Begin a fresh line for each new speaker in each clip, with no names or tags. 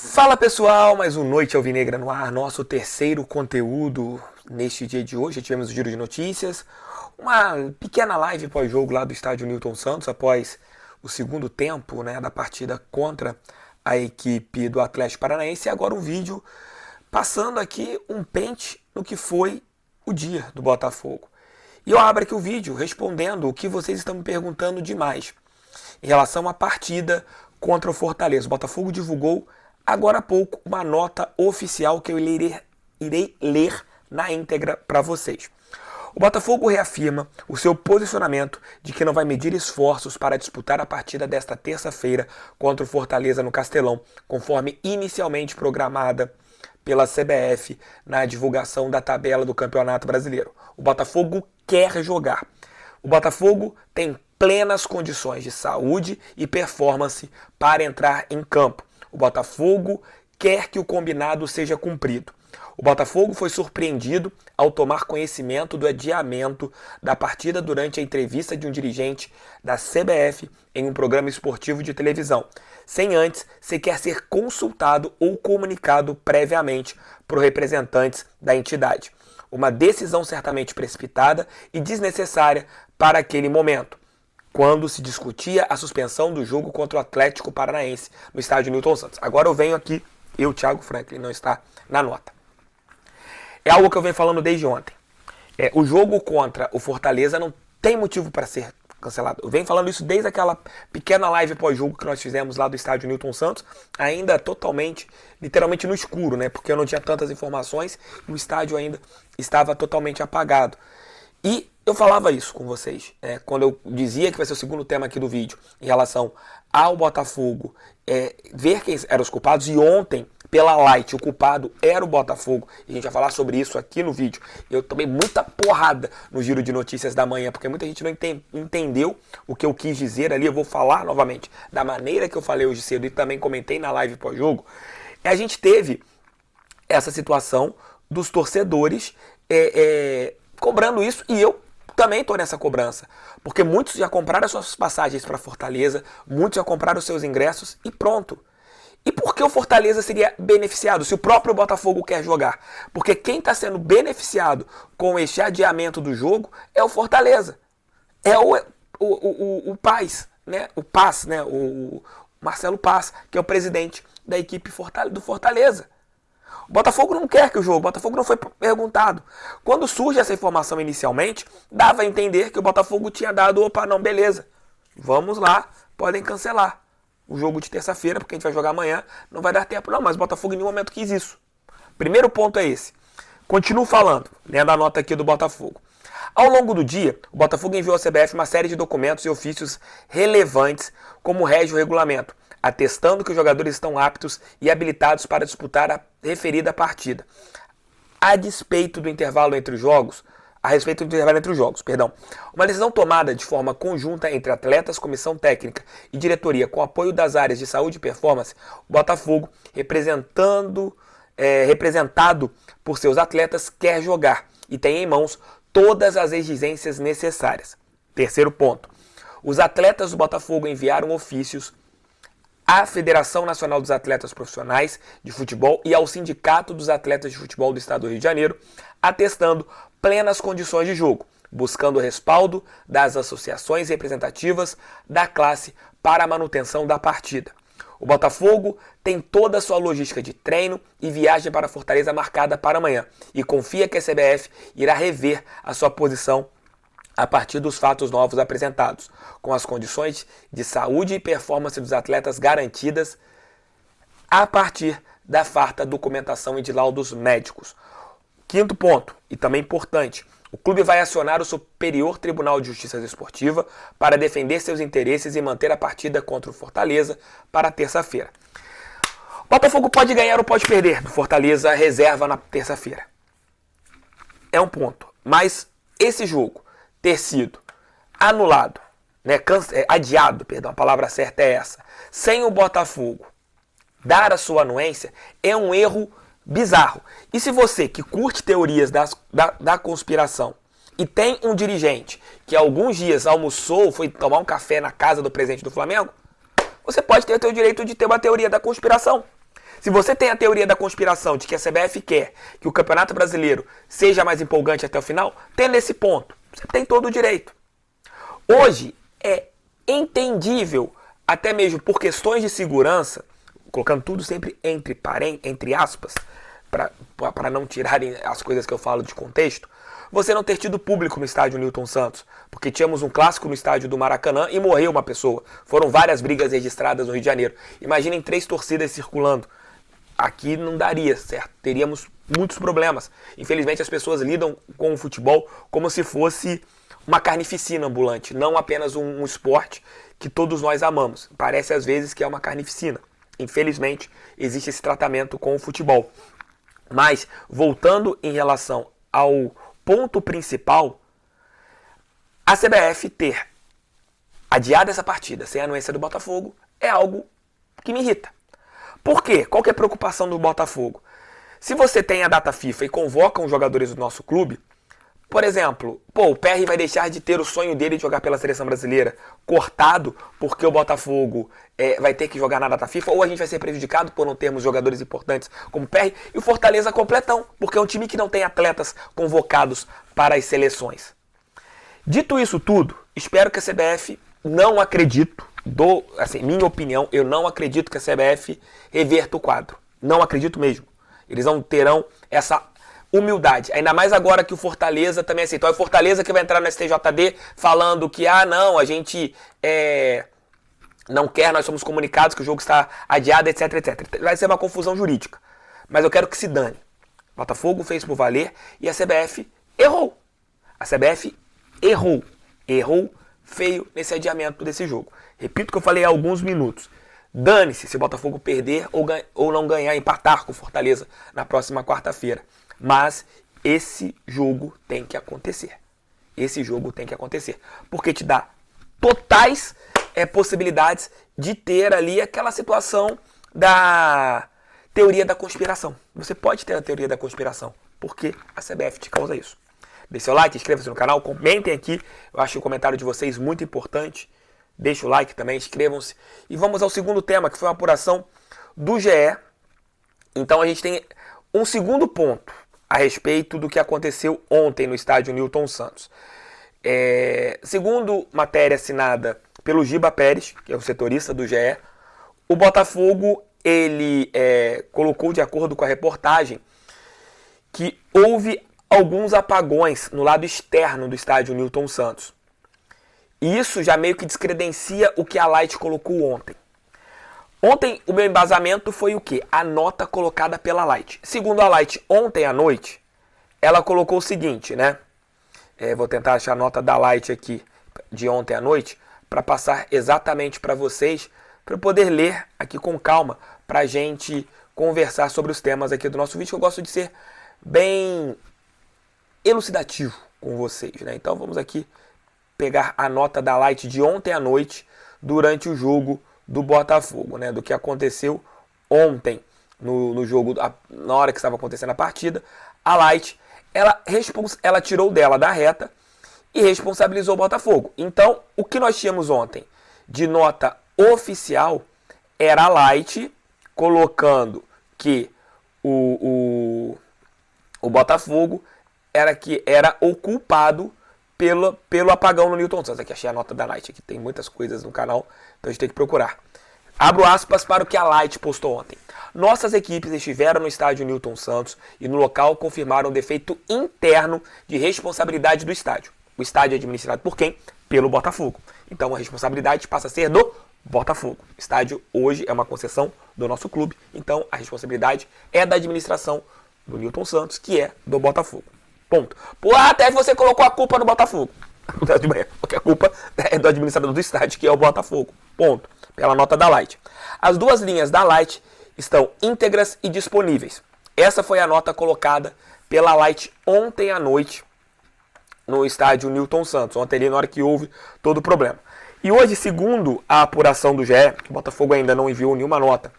Fala pessoal, mais um Noite Alvinegra no ar, nosso terceiro conteúdo neste dia de hoje. Tivemos o giro de notícias, uma pequena live pós-jogo lá do estádio Newton Santos, após o segundo tempo, da partida contra a equipe do Atlético Paranaense. E agora um vídeo passando aqui um pente no que foi o dia do Botafogo. E eu abro aqui o vídeo respondendo o que vocês estão me perguntando demais em relação à partida contra o Fortaleza. O Botafogo divulgou agora há pouco uma nota oficial que eu irei ler na íntegra para vocês. O Botafogo reafirma o seu posicionamento de que não vai medir esforços para disputar a partida desta terça-feira contra o Fortaleza no Castelão, conforme inicialmente programada pela CBF na divulgação da tabela do Campeonato Brasileiro. O Botafogo quer jogar. O Botafogo tem plenas condições de saúde e performance para entrar em campo. O Botafogo quer que o combinado seja cumprido. O Botafogo foi surpreendido ao tomar conhecimento do adiamento da partida durante a entrevista de um dirigente da CBF em um programa esportivo de televisão, sem antes sequer ser consultado ou comunicado previamente por representantes da entidade. Uma decisão certamente precipitada e desnecessária para aquele momento, quando se discutia a suspensão do jogo contra o Atlético Paranaense no estádio Newton Santos. Agora eu venho aqui, Thiago Franklin, não está na nota. É algo que eu venho falando desde ontem. O jogo contra o Fortaleza não tem motivo para ser cancelado. Eu venho falando isso desde aquela pequena live pós-jogo que nós fizemos lá do estádio Newton Santos, ainda literalmente no escuro, porque eu não tinha tantas informações e o estádio ainda estava totalmente apagado. E eu falava isso com vocês, quando eu dizia que vai ser o segundo tema aqui do vídeo, em relação ao Botafogo, ver quem eram os culpados, e ontem, pela Light, o culpado era o Botafogo, e a gente vai falar sobre isso aqui no vídeo. Eu tomei muita porrada no giro de notícias da manhã, porque muita gente não entendeu o que eu quis dizer ali. Eu vou falar novamente da maneira que eu falei hoje cedo e também comentei na live pós-jogo. A gente teve essa situação dos torcedores cobrando isso, e eu também estou nessa cobrança, porque muitos já compraram as suas passagens para Fortaleza, muitos já compraram os seus ingressos e pronto. E por que o Fortaleza seria beneficiado se o próprio Botafogo quer jogar? Porque quem está sendo beneficiado com este adiamento do jogo é o Fortaleza. É o Paz, o Paz, o Marcelo Paz, que é o presidente da equipe do Fortaleza. O Botafogo não quer que o jogo, o Botafogo não foi perguntado. Quando surge essa informação inicialmente, dava a entender que o Botafogo tinha dado, opa, não, beleza, vamos lá, podem cancelar o jogo de terça-feira, porque a gente vai jogar amanhã, não vai dar tempo. Não, mas o Botafogo em nenhum momento quis isso. Primeiro ponto é esse. Continuo falando, lendo a nota aqui do Botafogo. Ao longo do dia, o Botafogo enviou à CBF uma série de documentos e ofícios relevantes, como rege o regulamento, atestando que os jogadores estão aptos e habilitados para disputar a referida partida. A respeito do intervalo entre os jogos, uma decisão tomada de forma conjunta entre atletas, comissão técnica e diretoria, com apoio das áreas de saúde e performance, o Botafogo, representado por seus atletas, quer jogar e tem em mãos todas as exigências necessárias. Terceiro ponto. Os atletas do Botafogo enviaram ofícios à Federação Nacional dos Atletas Profissionais de Futebol e ao Sindicato dos Atletas de Futebol do Estado do Rio de Janeiro, atestando plenas condições de jogo, buscando o respaldo das associações representativas da classe para a manutenção da partida. O Botafogo tem toda a sua logística de treino e viagem para Fortaleza marcada para amanhã e confia que a CBF irá rever a sua posição a partir dos fatos novos apresentados, com as condições de saúde e performance dos atletas garantidas a partir da farta documentação e de laudos médicos. Quinto ponto, e também importante, o clube vai acionar o Superior Tribunal de Justiça Desportiva para defender seus interesses e manter a partida contra o Fortaleza para terça-feira. O Botafogo pode ganhar ou pode perder do Fortaleza reserva na terça-feira. É um ponto, mas esse jogo ter sido anulado, adiado, a palavra certa é essa, sem o Botafogo dar a sua anuência, é um erro bizarro. E se você que curte teorias da conspiração e tem um dirigente que há alguns dias almoçou, foi tomar um café na casa do presidente do Flamengo, você pode ter o seu direito de ter uma teoria da conspiração. Se você tem a teoria da conspiração de que a CBF quer que o Campeonato Brasileiro seja mais empolgante até o final, tendo esse ponto, você tem todo o direito. Hoje é entendível, até mesmo por questões de segurança, colocando tudo sempre entre aspas, para não tirarem as coisas que eu falo de contexto, você não ter tido público no estádio Newton Santos, porque tínhamos um clássico no estádio do Maracanã e morreu uma pessoa. Foram várias brigas registradas no Rio de Janeiro. Imaginem 3 torcidas circulando. Aqui não daria, certo? Teríamos muitos problemas. Infelizmente as pessoas lidam com o futebol como se fosse uma carnificina ambulante, não apenas um esporte que todos nós amamos. Parece às vezes que é uma carnificina. Infelizmente existe esse tratamento com o futebol. Mas, voltando em relação ao ponto principal, a CBF ter adiado essa partida sem a anuência do Botafogo é algo que me irrita. Por quê? Qual que é a preocupação do Botafogo? Se você tem a data FIFA e convoca os jogadores do nosso clube, por exemplo, o Perry vai deixar de ter o sonho dele de jogar pela seleção brasileira cortado porque o Botafogo vai ter que jogar na data FIFA, ou a gente vai ser prejudicado por não termos jogadores importantes como o Perry, e o Fortaleza completão, porque é um time que não tem atletas convocados para as seleções. Dito isso tudo, espero que a CBF, não acredito, minha opinião, eu não acredito que a CBF reverta o quadro. Não acredito mesmo. Eles não terão essa humildade, ainda mais agora que o Fortaleza também aceitou. É o Fortaleza que vai entrar no STJD falando que, não, a gente não quer, nós somos comunicados que o jogo está adiado, etc, etc. Vai ser uma confusão jurídica. Mas eu quero que se dane. O Botafogo fez por valer e a CBF errou. A CBF errou. Errou feio nesse adiamento desse jogo. Repito o que eu falei há alguns minutos. Dane-se se o Botafogo perder ou não ganhar, empatar com o Fortaleza na próxima quarta-feira. Mas esse jogo tem que acontecer. Esse jogo tem que acontecer. Porque te dá totais possibilidades de ter ali aquela situação da teoria da conspiração. Você pode ter a teoria da conspiração. Porque a CBF te causa isso. Deixe seu like, inscreva-se no canal, comentem aqui. Eu acho o comentário de vocês muito importante. Deixe o like também, inscrevam-se. E vamos ao segundo tema, que foi uma apuração do GE. Então a gente tem um segundo ponto a respeito do que aconteceu ontem no estádio Newton Santos. Segundo matéria assinada pelo Giba Pérez, que é o setorista do GE, o Botafogo ele colocou, de acordo com a reportagem, que houve alguns apagões no lado externo do estádio Newton Santos. E isso já meio que descredencia o que a Light colocou ontem. Ontem o meu embasamento foi o quê? A nota colocada pela Light. Segundo a Light, ontem à noite, ela colocou o seguinte, né? Vou tentar achar a nota da Light aqui de ontem à noite para passar exatamente para vocês, para eu poder ler aqui com calma, para a gente conversar sobre os temas aqui do nosso vídeo, que eu gosto de ser bem elucidativo com vocês, né? Então vamos aqui pegar a nota da Light de ontem à noite durante o jogo do Botafogo, né? Do que aconteceu ontem no jogo, na hora que estava acontecendo a partida. A Light, ela tirou dela da reta e responsabilizou o Botafogo. Então, o que nós tínhamos ontem de nota oficial era a Light colocando que o Botafogo era o culpado pelo apagão no Newton Santos. Aqui achei a nota da Light, aqui tem muitas coisas no canal, então a gente tem que procurar. Abro aspas para o que a Light postou ontem. Nossas equipes estiveram no estádio Newton Santos e no local confirmaram um defeito interno de responsabilidade do estádio. O estádio é administrado por quem? Pelo Botafogo. Então a responsabilidade passa a ser do Botafogo. O estádio hoje é uma concessão do nosso clube, então a responsabilidade é da administração do Newton Santos, que é do Botafogo. Ponto. Até você colocou a culpa no Botafogo. Porque a culpa é do administrador do estádio, que é o Botafogo. Ponto. Pela nota da Light. As duas linhas da Light estão íntegras e disponíveis. Essa foi a nota colocada pela Light ontem à noite no estádio Newton Santos. Ontem ali, na hora que houve todo o problema. E hoje, segundo a apuração do GE, o Botafogo ainda não enviou nenhuma nota.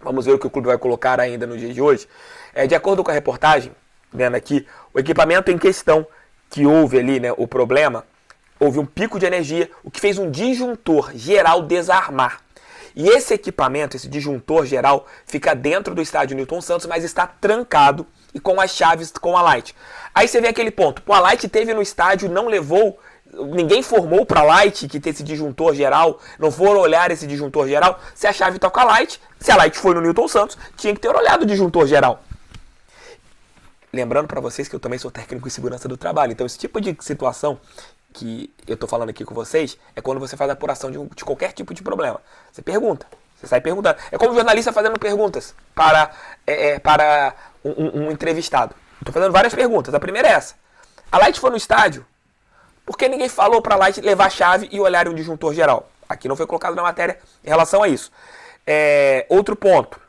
Vamos ver o que o clube vai colocar ainda no dia de hoje. De acordo com a reportagem, vendo aqui, o equipamento em questão que houve ali, né, o problema, houve um pico de energia, o que fez um disjuntor geral desarmar. E esse equipamento, esse disjuntor geral, fica dentro do estádio Newton Santos, mas está trancado e com as chaves com a Light. Aí você vê aquele ponto, pô, a Light teve no estádio, não levou, ninguém informou pra Light que tem esse disjuntor geral, não foram olhar esse disjuntor geral. Se a chave tá com a Light, se a Light foi no Newton Santos, tinha que ter olhado o disjuntor geral. Lembrando pra vocês que eu também sou técnico em segurança do trabalho, então esse tipo de situação que eu tô falando aqui com vocês é quando você faz a apuração de qualquer tipo de problema. Você pergunta, você sai perguntando. É como um jornalista fazendo perguntas para um entrevistado. Estou fazendo várias perguntas. A primeira é essa. A Light foi no estádio, por que ninguém falou para a Light levar a chave e olhar um disjuntor geral? Aqui não foi colocado na matéria em relação a isso. Outro ponto.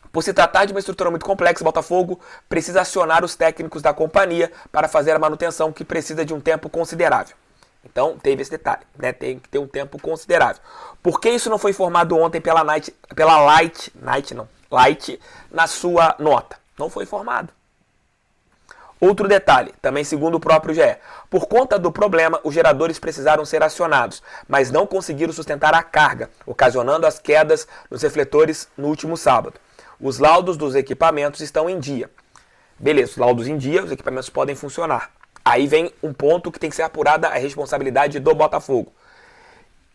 Por se tratar de uma estrutura muito complexa, Botafogo precisa acionar os técnicos da companhia para fazer a manutenção, que precisa de um tempo considerável. Então, teve esse detalhe, né? Tem que ter um tempo considerável. Por que isso não foi informado ontem pela Light na sua nota? Não foi informado. Outro detalhe, também segundo o próprio GE. Por conta do problema, os geradores precisaram ser acionados, mas não conseguiram sustentar a carga, ocasionando as quedas nos refletores no último sábado. Os laudos dos equipamentos estão em dia. Beleza, os laudos em dia, os equipamentos podem funcionar. Aí vem um ponto que tem que ser apurada a responsabilidade do Botafogo.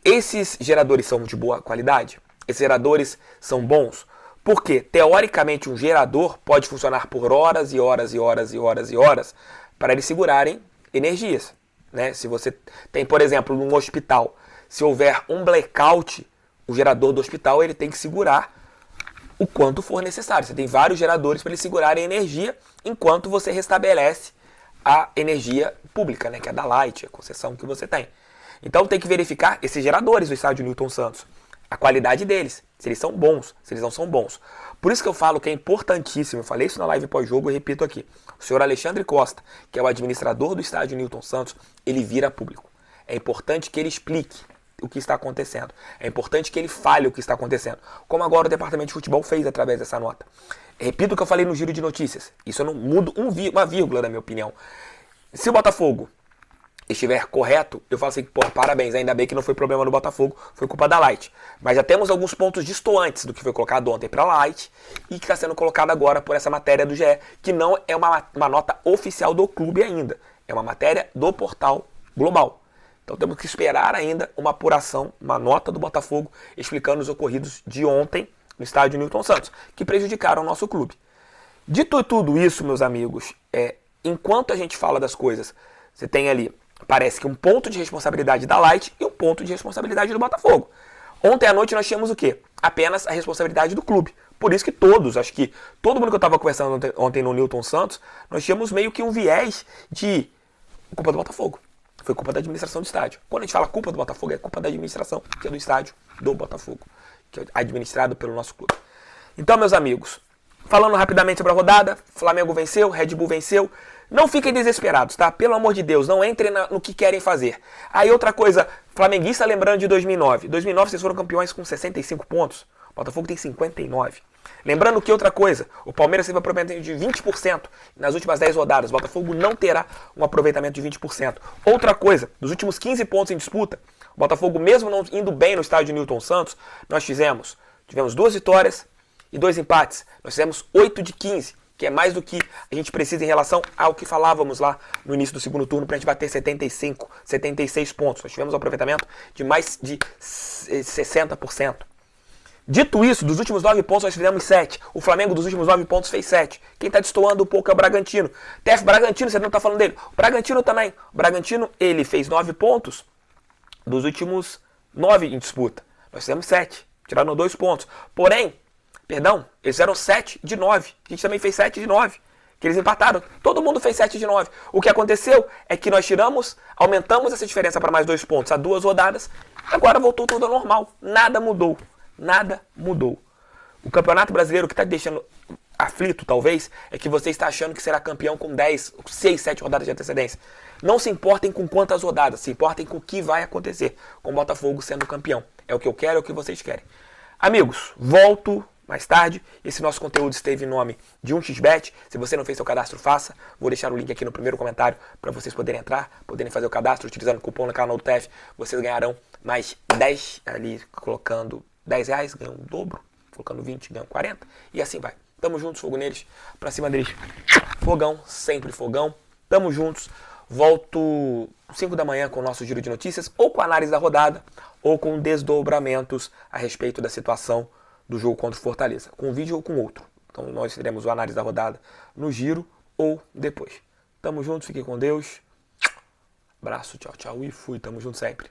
Esses geradores são de boa qualidade? Esses geradores são bons? Porque, teoricamente, um gerador pode funcionar por horas e horas e horas e horas e horas para eles segurarem energias, né? Se você tem, por exemplo, num hospital, se houver um blackout, o gerador do hospital ele tem que segurar o quanto for necessário. Você tem vários geradores para eles segurarem energia enquanto você restabelece a energia pública, né? Que é da Light, a concessão que você tem. Então tem que verificar esses geradores do estádio Newton Santos, a qualidade deles, se eles são bons, se eles não são bons. Por isso que eu falo que é importantíssimo, eu falei isso na live pós-jogo e repito aqui, o senhor Alexandre Costa, que é o administrador do estádio Newton Santos, ele vira público. É importante que ele explique o que está acontecendo. É importante que ele fale o que está acontecendo, como agora o departamento de futebol fez através dessa nota. Repito o que eu falei no giro de notícias, isso eu não mudo uma vírgula na minha opinião. Se o Botafogo estiver correto, eu falo assim, pô, parabéns, ainda bem que não foi problema do Botafogo, foi culpa da Light. Mas já temos alguns pontos distantes do que foi colocado ontem para a Light e que está sendo colocado agora por essa matéria do GE, que não é uma nota oficial do clube ainda, é uma matéria do portal Global. Então temos que esperar ainda uma apuração, uma nota do Botafogo explicando os ocorridos de ontem no estádio Newton Santos, que prejudicaram o nosso clube. Dito tudo isso, meus amigos, enquanto a gente fala das coisas, você tem ali, parece que um ponto de responsabilidade da Light e um ponto de responsabilidade do Botafogo. Ontem à noite nós tínhamos o quê? Apenas a responsabilidade do clube. Por isso que todos, acho que todo mundo que eu estava conversando ontem no Newton Santos, nós tínhamos meio que um viés de culpa do Botafogo. Foi culpa da administração do estádio. Quando a gente fala culpa do Botafogo, é culpa da administração, que é do estádio do Botafogo, que é administrado pelo nosso clube. Então, meus amigos, falando rapidamente sobre a rodada, Flamengo venceu, Red Bull venceu. Não fiquem desesperados, tá? Pelo amor de Deus, não entrem no que querem fazer. Aí outra coisa, flamenguista lembrando de 2009. 2009 vocês foram campeões com 65 pontos. O Botafogo tem 59. Lembrando que outra coisa, o Palmeiras teve um aproveitamento de 20% nas últimas 10 rodadas. O Botafogo não terá um aproveitamento de 20%. Outra coisa, dos últimos 15 pontos em disputa, o Botafogo, mesmo não indo bem no estádio Newton Santos, nós tivemos 2 vitórias e 2 empates. Nós fizemos 8 de 15, que é mais do que a gente precisa em relação ao que falávamos lá no início do segundo turno para a gente bater 75, 76 pontos. Nós tivemos um aproveitamento de mais de 60%. Dito isso, dos últimos 9 pontos nós fizemos 7. O Flamengo dos últimos 9 pontos fez 7. Quem está destoando um pouco é o Bragantino. TF Bragantino, você não está falando dele. O Bragantino também. O Bragantino, ele fez 9 pontos dos últimos 9 em disputa. Nós fizemos 7. Tiraram 2 pontos. Porém, eles fizeram 7 de 9. A gente também fez 7 de 9. Que eles empataram. Todo mundo fez 7 de 9. O que aconteceu é que nós aumentamos essa diferença para mais 2 pontos a 2 rodadas. Agora voltou tudo ao normal. Nada mudou. Nada mudou. O Campeonato Brasileiro que está te deixando aflito, talvez, é que você está achando que será campeão com 10, 6, 7 rodadas de antecedência. Não se importem com quantas rodadas, se importem com o que vai acontecer com o Botafogo sendo campeão. É o que eu quero, é o que vocês querem. Amigos, volto mais tarde. Esse nosso conteúdo esteve em nome de 1xBet. Se você não fez seu cadastro, faça. Vou deixar o link aqui no primeiro comentário para vocês poderem entrar, poderem fazer o cadastro utilizando o cupom no canal do TF. Vocês ganharão mais 10 ali colocando R$10, ganham o dobro. Colocando 20, ganham 40. E assim vai. Tamo juntos, fogo neles. Pra cima deles. Fogão, sempre fogão. Tamo juntos. Volto 5 da manhã com o nosso giro de notícias, ou com a análise da rodada, ou com desdobramentos a respeito da situação do jogo contra o Fortaleza. Com um vídeo ou com outro. Então nós teremos a análise da rodada no giro ou depois. Tamo juntos, fiquem com Deus. Abraço, tchau, tchau e fui. Tamo junto sempre.